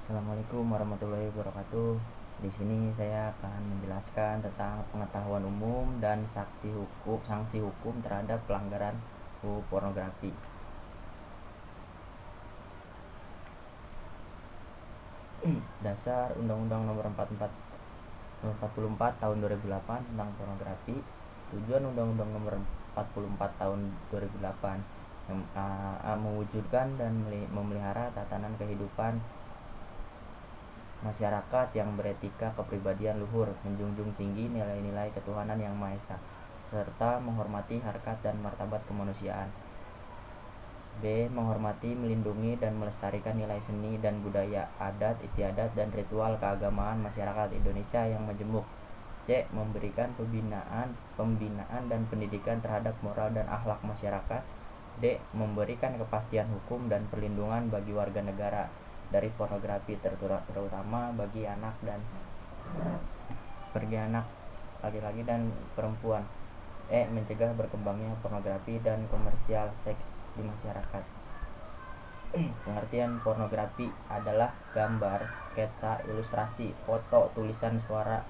Assalamualaikum warahmatullahi wabarakatuh. Di sini saya akan menjelaskan tentang pengetahuan umum dan sanksi hukum terhadap pelanggaran pornografi. Dasar Undang-Undang Nomor 44 Tahun 2008 tentang pornografi. Tujuan Undang-Undang Nomor 44 Tahun 2008 mewujudkan dan memelihara tatanan kehidupan masyarakat yang beretika kepribadian luhur, menjunjung tinggi nilai-nilai ketuhanan yang Maha Esa, serta menghormati harkat dan martabat kemanusiaan. B. Menghormati, melindungi, dan melestarikan nilai seni dan budaya, adat, istiadat, dan ritual keagamaan masyarakat Indonesia yang majemuk. C. Memberikan pembinaan dan pendidikan terhadap moral dan akhlak masyarakat. D. Memberikan kepastian hukum dan perlindungan bagi warga negara dari pornografi, terutama bagi anak laki-laki dan perempuan. E. Mencegah berkembangnya pornografi dan komersial seks di masyarakat. Pengertian pornografi adalah gambar, sketsa, ilustrasi, foto, tulisan, suara,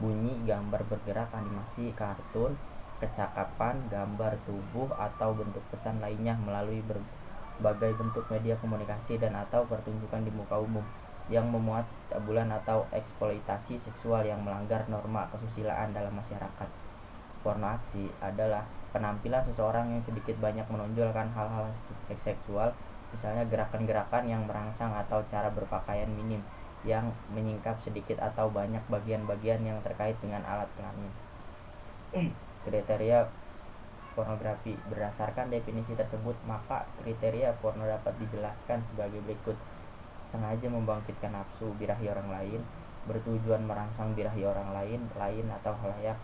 bunyi, gambar bergerak, animasi, kartun, kecakapan, gambar tubuh, atau bentuk pesan lainnya melalui berbagai bentuk media komunikasi dan atau pertunjukan di muka umum yang memuat cabulan atau eksploitasi seksual yang melanggar norma kesusilaan dalam masyarakat. Porno aksi adalah penampilan seseorang yang sedikit banyak menonjolkan hal-hal seksual, misalnya gerakan-gerakan yang merangsang atau cara berpakaian minim yang menyingkap sedikit atau banyak bagian-bagian yang terkait dengan alat kelamin. Kriteria pornografi. Berdasarkan definisi tersebut, maka kriteria porno dapat dijelaskan sebagai berikut: sengaja membangkitkan nafsu birahi orang lain, bertujuan merangsang birahi orang lain atau halayak,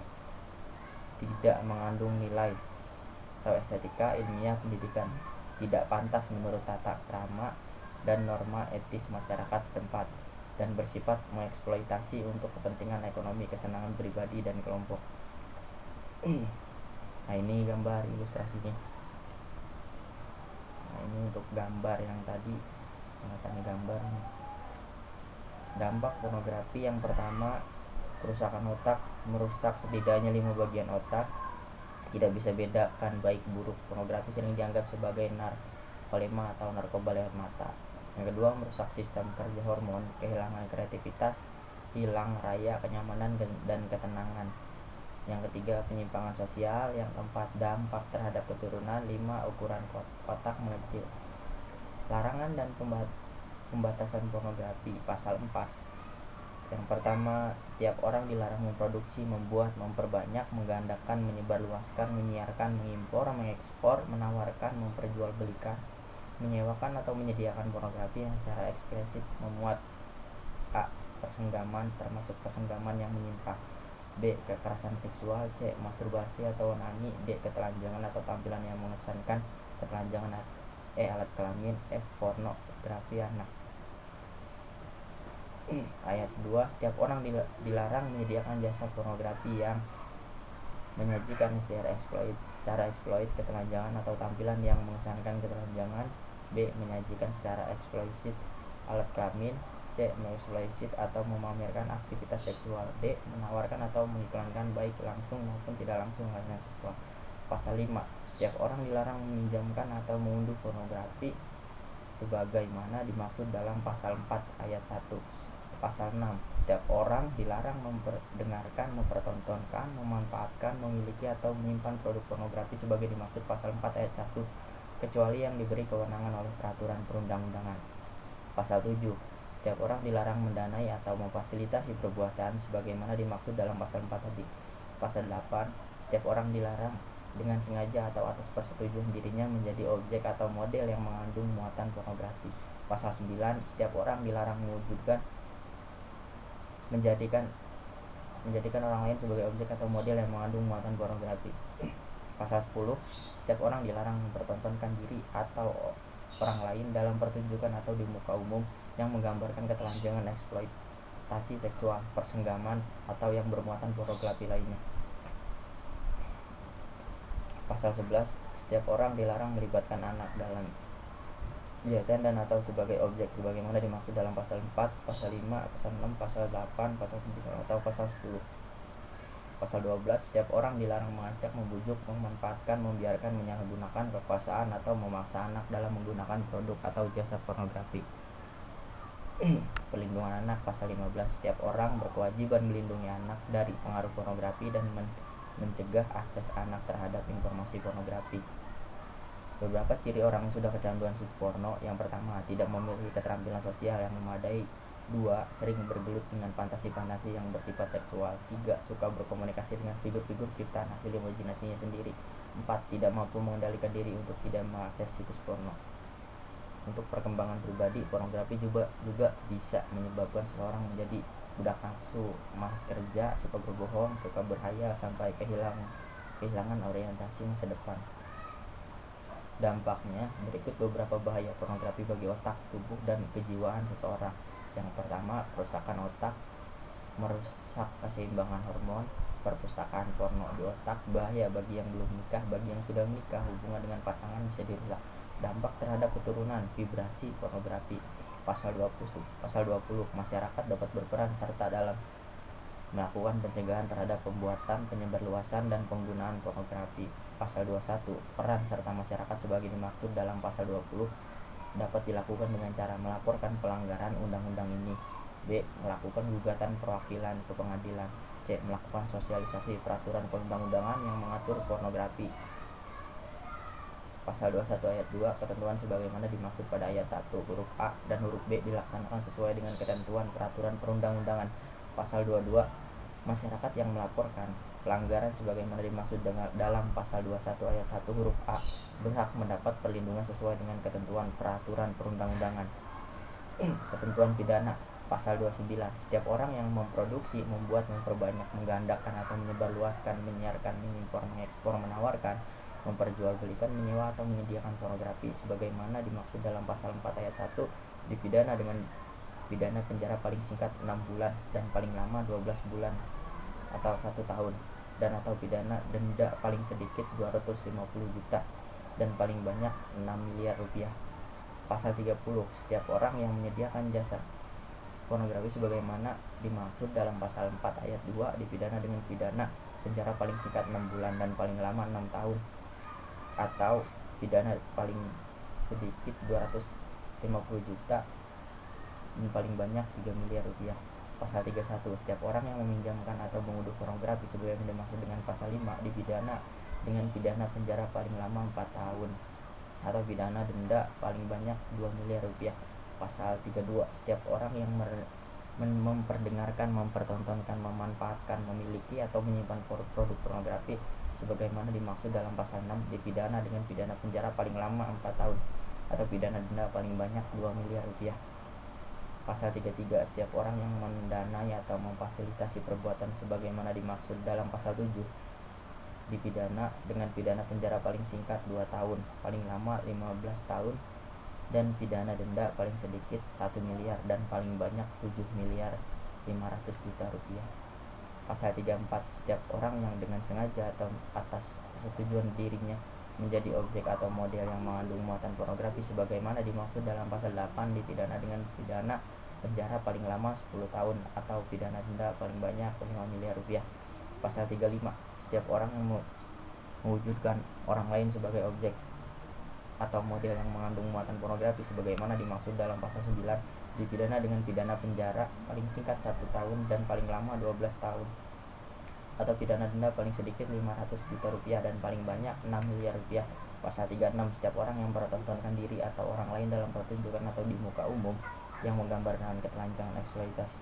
tidak mengandung nilai atau estetika, ilmiah, pendidikan, tidak pantas menurut tata krama dan norma etis masyarakat setempat, dan bersifat mengeksploitasi untuk kepentingan ekonomi, kesenangan pribadi dan kelompok. Nah, ini gambar ilustrasinya. Nah, ini untuk gambar yang tadi, pengertian gambar. Dampak pornografi yang pertama, kerusakan otak, merusak setidaknya 5 bagian otak. Tidak bisa bedakan baik buruk. Pornografi sering dianggap sebagai narkolema atau narkoba lewat mata. Yang kedua, merusak sistem kerja hormon, kehilangan kreativitas, hilang raya, kenyamanan, dan ketenangan. Yang ketiga, penyimpangan sosial. Yang keempat, dampak terhadap keturunan. 5, ukuran otak mengecil. Larangan dan pembatasan pornografi. Pasal 4. Yang pertama, setiap orang dilarang memproduksi, membuat, memperbanyak, menggandakan, menyebarluaskan, menyiarkan, mengimpor, mengekspor, menawarkan, memperjualbelikan, menyewakan atau menyediakan pornografi yang secara eksplisit memuat: A. Persenggaman, termasuk persenggaman yang menyimpang. B. Kekerasan seksual. C. Masturbasi atau onani. D. Ketelanjangan atau tampilan yang mengesankan ketelanjangan. E. Alat kelamin. F. Pornografi anak. Ayat 2. Setiap orang dilarang menyediakan jasa pornografi yang menyajikan secara eksploit ketelanjangan atau tampilan yang mengesankan ketelanjangan. B. Menyajikan secara eksplisit alat kelamin. C. Mengeksploit atau memamerkan aktivitas seksual. D. Menawarkan atau mengiklankan baik langsung maupun tidak langsung layanan seksual. Pasal 5. Setiap orang dilarang meminjamkan atau mengunduh pornografi sebagaimana dimaksud dalam pasal 4 ayat 1. Pasal 6. Setiap orang dilarang memperdengarkan, mempertontonkan, memanfaatkan, memiliki atau menyimpan produk pornografi sebagai dimaksud pasal 4 ayat 1, kecuali yang diberi kewenangan oleh peraturan perundang-undangan. Pasal 7. Setiap orang dilarang mendanai atau memfasilitasi perbuatan sebagaimana dimaksud dalam pasal 4 tadi. Pasal 8. Setiap orang dilarang dengan sengaja atau atas persetujuan dirinya menjadi objek atau model yang mengandung muatan pornografi. Pasal 9. Setiap orang dilarang menjadikan orang lain sebagai objek atau model yang mengandung muatan pornografi. Pasal 10. Setiap orang dilarang mempertontonkan diri atau orang lain dalam pertunjukan atau di muka umum yang menggambarkan ketelanjangan, eksploitasi seksual, persenggaman, atau yang bermuatan pornografi lainnya. Pasal 11. Setiap orang dilarang melibatkan anak dalam kegiatan dan atau sebagai objek sebagaimana dimaksud dalam pasal 4, pasal 5, pasal 6, pasal 8, pasal 9 atau pasal 10. Pasal 12, setiap orang dilarang mengajak, membujuk, memanfaatkan, membiarkan, menyalahgunakan kekuasaan atau memaksa anak dalam menggunakan produk atau jasa pornografi. Perlindungan anak, pasal 15, setiap orang berkewajiban melindungi anak dari pengaruh pornografi dan mencegah akses anak terhadap informasi pornografi. Beberapa ciri orang yang sudah kecanduan situs porno: yang pertama, tidak memiliki keterampilan sosial yang memadai. 2. Sering bergelut dengan fantasi-fantasi yang bersifat seksual. 3. Suka berkomunikasi dengan figur-figur ciptaan hasil imajinasinya sendiri. 4. Tidak mampu mengendalikan diri untuk tidak mengakses situs porno. Untuk perkembangan pribadi, pornografi juga bisa menyebabkan seseorang menjadi budak nafsu, malas kerja, suka berbohong, suka berhayal, sampai kehilangan orientasi masa depan. Dampaknya, berikut beberapa bahaya pornografi bagi otak, tubuh, dan kejiwaan seseorang. Yang pertama, kerusakan otak, merusak keseimbangan hormon. Perpustakaan porno di otak, bahaya bagi yang belum menikah. Bagi yang sudah menikah, hubungan dengan pasangan bisa dirusak. Dampak terhadap keturunan, vibrasi pornografi. Pasal 20, masyarakat dapat berperan serta dalam melakukan pencegahan terhadap pembuatan, penyebarluasan, dan penggunaan pornografi. Pasal 21, peran serta masyarakat sebagai dimaksud dalam pasal 20 dapat dilakukan dengan cara melaporkan pelanggaran undang-undang ini. B. Melakukan gugatan perwakilan ke pengadilan. C. Melakukan sosialisasi peraturan perundang-undangan yang mengatur pornografi. Pasal 21 ayat 2, ketentuan sebagaimana dimaksud pada ayat 1 huruf A dan huruf B dilaksanakan sesuai dengan ketentuan peraturan perundang-undangan. Pasal 22, masyarakat yang melaporkan pelanggaran sebagaimana dimaksud dalam pasal 21 ayat 1 huruf A berhak mendapat perlindungan sesuai dengan ketentuan peraturan perundang-undangan. Ketentuan pidana. Pasal 29, setiap orang yang memproduksi, membuat, memperbanyak, menggandakan atau menyebarluaskan, menyiarkan, mengimpor, mengekspor, menawarkan, memperjualbelikan, menyewa atau menyediakan pornografi sebagaimana dimaksud dalam pasal 4 ayat 1 dipidana dengan pidana penjara paling singkat 6 bulan dan paling lama 12 bulan atau 1 tahun, dan atau pidana denda paling sedikit 250 juta dan paling banyak 6 miliar rupiah. Pasal 30, setiap orang yang menyediakan jasa pornografi sebagaimana dimaksud dalam pasal 4 ayat 2 dipidana dengan pidana penjara paling singkat 6 bulan dan paling lama 6 tahun atau pidana paling sedikit 250 juta dan paling banyak 3 miliar rupiah. Pasal 31, setiap orang yang meminjamkan atau mengunduh pornografi sebagaimana dimaksud dengan pasal 5 dipidana dengan pidana penjara paling lama 4 tahun atau pidana denda paling banyak 2 miliar rupiah. Pasal 32, setiap orang yang memperdengarkan, mempertontonkan, memanfaatkan, memiliki atau menyimpan produk pornografi sebagaimana dimaksud dalam pasal 6 dipidana dengan pidana penjara paling lama 4 tahun atau pidana denda paling banyak 2 miliar rupiah. Pasal 33, setiap orang yang mendanai atau memfasilitasi perbuatan sebagaimana dimaksud dalam pasal 7 dipidana dengan pidana penjara paling singkat 2 tahun, paling lama 15 tahun dan pidana denda paling sedikit 1 miliar dan paling banyak 7 miliar 500 juta rupiah. Pasal 34, setiap orang yang dengan sengaja atau atas persetujuan dirinya menjadi objek atau model yang mengandung muatan pornografi sebagaimana dimaksud dalam pasal 8 dipidana dengan pidana penjara paling lama 10 tahun atau pidana denda paling banyak 5 miliar rupiah. Pasal 35, setiap orang yang mewujudkan orang lain sebagai objek atau model yang mengandung muatan pornografi sebagaimana dimaksud dalam pasal 9 dipidana dengan pidana penjara paling singkat 1 tahun dan paling lama 12 tahun atau pidana denda paling sedikit 500 juta rupiah dan paling banyak 6 miliar rupiah. Pasal 36, setiap orang yang mempertontonkan diri atau orang lain dalam pertunjukan atau di muka umum yang menggambarkan ketelanjangan, eksploitasi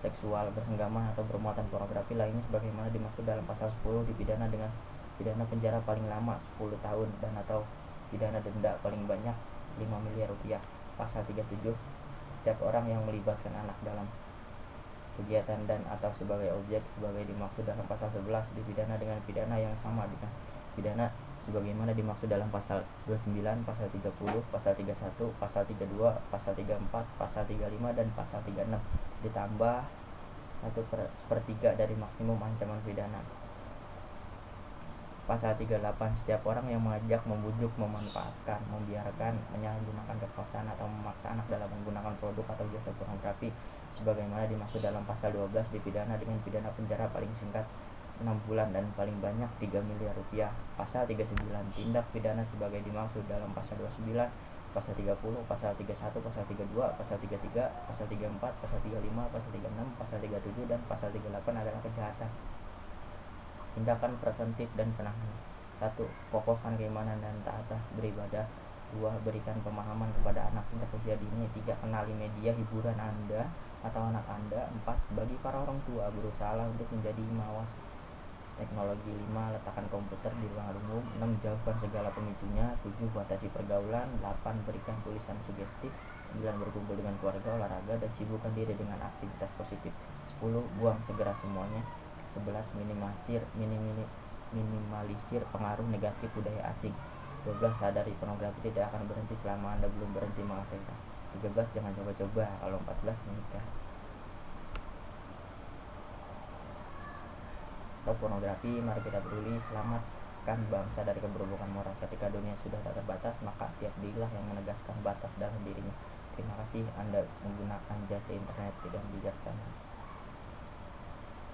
seksual, bersenggama atau bermuatan pornografi lainnya sebagaimana dimaksud dalam pasal 10 dipidana dengan pidana penjara paling lama 10 tahun dan atau pidana denda paling banyak 5 miliar rupiah. Pasal 37, setiap orang yang melibatkan anak dalam kegiatan dan atau sebagai objek sebagai dimaksud dalam pasal 11 dipidana dengan pidana yang sama dengan pidana sebagaimana dimaksud dalam pasal 29, pasal 30, pasal 31, pasal 32, pasal 34, pasal 35 dan pasal 36 ditambah 1/3 dari maksimum ancaman pidana. Pasal 38, setiap orang yang mengajak, membujuk, memanfaatkan, membiarkan, menyalahgunakan kekuasaan atau memaksa anak dalam menggunakan produk atau jasa pornografi sebagaimana dimaksud dalam pasal 12 dipidana dengan pidana penjara paling singkat 6 bulan dan paling banyak 3 miliar rupiah. Pasal 39, tindak pidana sebagai dimaksud dalam pasal 29, pasal 30, pasal 31, pasal 32, pasal 33, pasal 34, pasal 35, pasal 36, pasal 37, dan pasal 38 adalah kejahatan. Tindakan preventif dan penanganan. 1. Kokohkan keimanan dan taat beribadah. 2. Berikan pemahaman kepada anak sejak usia dini. 3. Kenali media hiburan Anda atau anak Anda. 4. Bagi para orang tua, berusahalah untuk menjadi mawas teknologi. 5. Letakkan komputer di ruangan umum. 6. Jauhkan segala pemicunya. 7. Batasi pergaulan. 8. Berikan tulisan sugestif. 9. Berkumpul dengan keluarga, olahraga, dan sibukkan diri dengan aktivitas positif. 10. Buang segera semuanya. 11. Minimalisir pengaruh negatif budaya asing. 12. Sadari pornografi tidak akan berhenti selama Anda belum berhenti menghasilkan. 13. Jangan coba-coba. Kalau 14. Menikah. Stop pornografi, mari kita peduli, selamatkan bangsa dari keberuntungan moral. Ketika dunia sudah tak terbatas, maka tiap dirilah yang menegaskan batas dalam dirinya. Terima kasih Anda menggunakan jasa internet dengan bijaksana.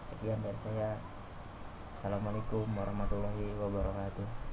Sekian dari saya. Assalamualaikum warahmatullahi wabarakatuh.